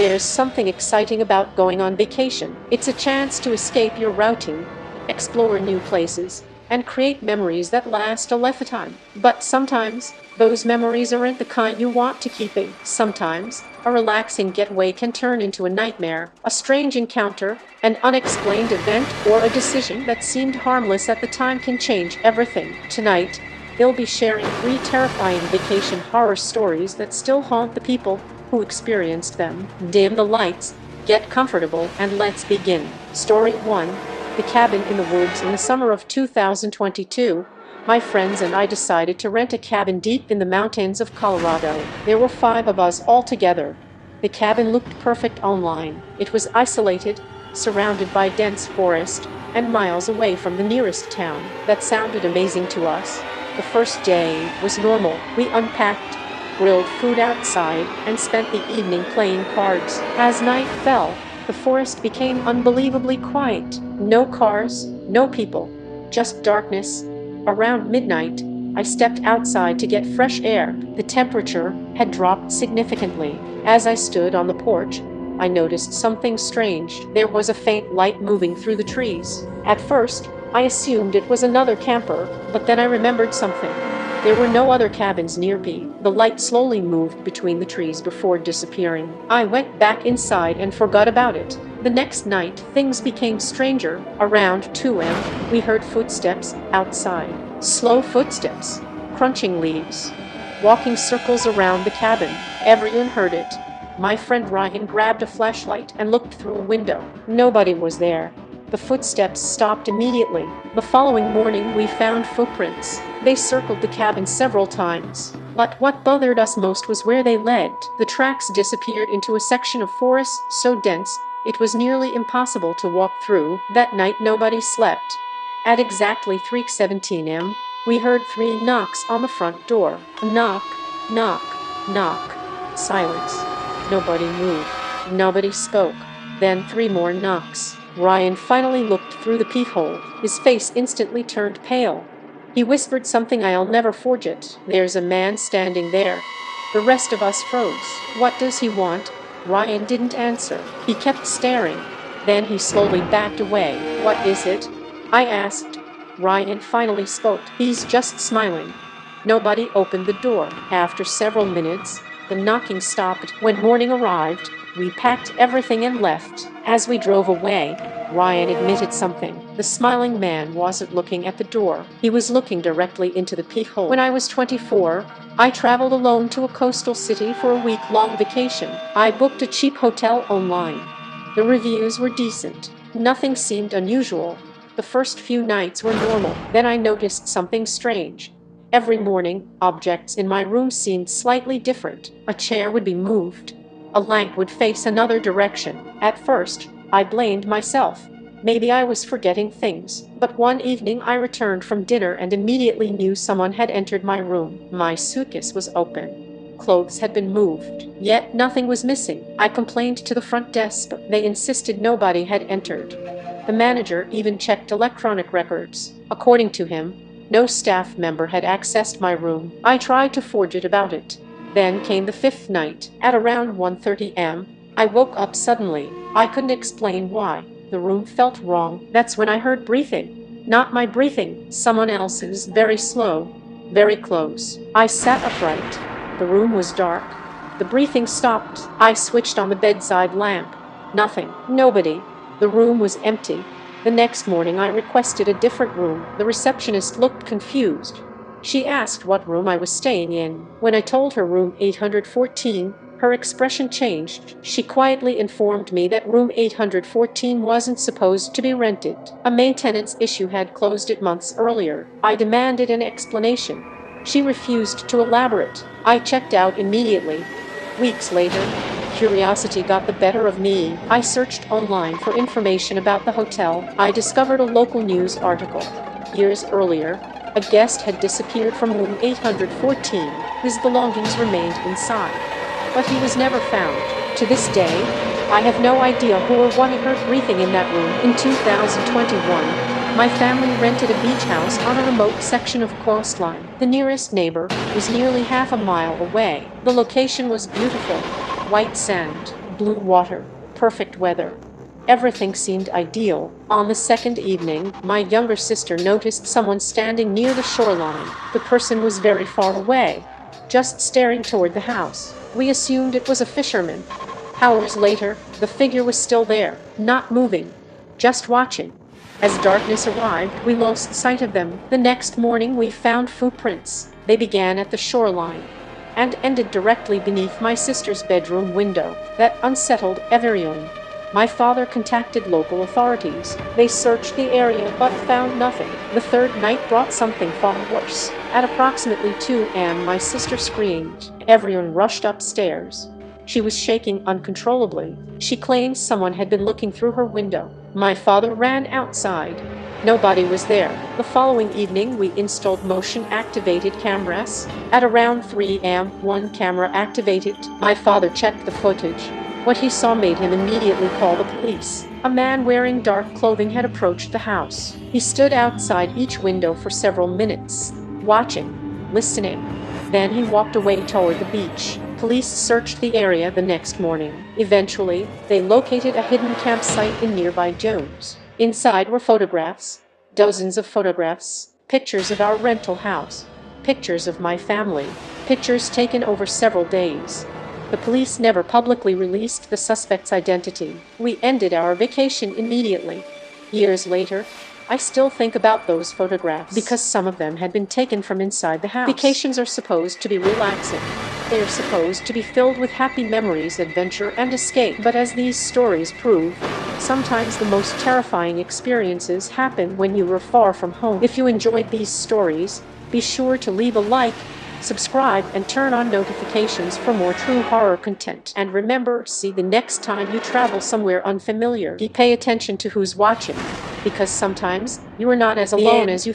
There's something exciting about going on vacation. It's a chance to escape your routine, explore new places, and create memories that last a lifetime. But sometimes, those memories aren't the kind you want to keep in. Sometimes, a relaxing getaway can turn into a nightmare, a strange encounter, an unexplained event, or a decision that seemed harmless at the time can change everything. Tonight, they'll be sharing 3 terrifying vacation horror stories that still haunt the people who experienced them. Dim the lights, get comfortable, and let's begin. Story 1. The Cabin in the Woods. In the summer of 2022, my friends and I decided to rent a cabin deep in the mountains of Colorado. There were 5 of us all together. The cabin looked perfect online. It was isolated, surrounded by dense forest, and miles away from the nearest town. That sounded amazing to us. The first day was normal. We unpacked, grilled food outside, and spent the evening playing cards. As night fell, the forest became unbelievably quiet. No cars, no people, just darkness. Around midnight, I stepped outside to get fresh air. The temperature had dropped significantly. As I stood on the porch, I noticed something strange. There was a faint light moving through the trees. At first, I assumed it was another camper, but then I remembered something. There were no other cabins near me. The light slowly moved between the trees before disappearing. I went back inside and forgot about it. The next night, things became stranger. Around 2 a.m., we heard footsteps outside. Slow footsteps, crunching leaves, walking circles around the cabin. Everyone heard it. My friend Ryan grabbed a flashlight and looked through a window. Nobody was there. The footsteps stopped immediately. The following morning, we found footprints. They circled the cabin several times. But what bothered us most was where they led. The tracks disappeared into a section of forest so dense it was nearly impossible to walk through. That night, nobody slept. At exactly 3:17 a.m., we heard 3 knocks on the front door. Knock, knock, knock. Silence. Nobody moved. Nobody spoke. Then 3 more knocks. Ryan finally looked through the peephole. His face instantly turned pale. He whispered something I'll never forget. "There's a man standing there." The rest of us froze. "What does he want?" Ryan didn't answer. He kept staring. Then he slowly backed away. "What is it?" I asked. Ryan finally spoke. "He's just smiling." Nobody opened the door. After several minutes, the knocking stopped. When morning arrived, we packed everything and left. As we drove away, Ryan admitted something. The smiling man wasn't looking at the door. He was looking directly into the peephole. When I was 24, I traveled alone to a coastal city for a week-long vacation. I booked a cheap hotel online. The reviews were decent. Nothing seemed unusual. The first few nights were normal. Then I noticed something strange. Every morning, objects in my room seemed slightly different. A chair would be moved. A lamp would face another direction. At first, I blamed myself. Maybe I was forgetting things. But one evening I returned from dinner and immediately knew someone had entered my room. My suitcase was open. Clothes had been moved. Yet nothing was missing. I complained to the front desk, but they insisted nobody had entered. The manager even checked electronic records. According to him, no staff member had accessed my room. I tried to forget about it. Then came the 5th night. At around 1:30 a.m., I woke up suddenly. I couldn't explain why. The room felt wrong. That's when I heard breathing. Not my breathing, someone else's, very slow, very close. I sat upright. The room was dark. The breathing stopped. I switched on the bedside lamp. Nothing. Nobody. The room was empty. The next morning I requested a different room. The receptionist looked confused. She asked what room I was staying in. When I told her room 814, her expression changed. She quietly informed me that room 814 wasn't supposed to be rented. A maintenance issue had closed it months earlier. I demanded an explanation. She refused to elaborate. I checked out immediately. Weeks later, curiosity got the better of me. I searched online for information about the hotel. I discovered a local news article. Years earlier, a guest had disappeared from room 814. His belongings remained inside, but he was never found. To this day, I have no idea who or what I heard breathing in that room. In 2021, my family rented a beach house on a remote section of coastline. The nearest neighbor was nearly half a mile away. The location was beautiful. White sand, blue water, perfect weather. Everything seemed ideal. On the second evening, my younger sister noticed someone standing near the shoreline. The person was very far away, just staring toward the house. We assumed it was a fisherman. Hours later, the figure was still there, not moving, just watching. As darkness arrived, we lost sight of them. The next morning, we found footprints. They began at the shoreline and ended directly beneath my sister's bedroom window. That unsettled everyone. My father contacted local authorities. They searched the area but found nothing. The third night brought something far worse. At approximately 2 a.m., my sister screamed. Everyone rushed upstairs. She was shaking uncontrollably. She claimed someone had been looking through her window. My father ran outside. Nobody was there. The following evening, we installed motion-activated cameras. At around 3 a.m., one camera activated. My father checked the footage. What he saw made him immediately call the police. A man wearing dark clothing had approached the house. He stood outside each window for several minutes, watching, listening. Then he walked away toward the beach. Police searched the area the next morning. Eventually, they located a hidden campsite in nearby dunes. Inside were photographs, dozens of photographs, pictures of our rental house, pictures of my family, pictures taken over several days. The police never publicly released the suspect's identity. We ended our vacation immediately. Years later, I still think about those photographs because some of them had been taken from inside the house. Vacations are supposed to be relaxing. They are supposed to be filled with happy memories, adventure, and escape. But as these stories prove, sometimes the most terrifying experiences happen when you are far from home. If you enjoyed these stories, be sure to leave a like, subscribe, and turn on notifications for more true horror content. And remember, see the next time you travel somewhere unfamiliar. Pay attention to who's watching, because sometimes you are not as alone as you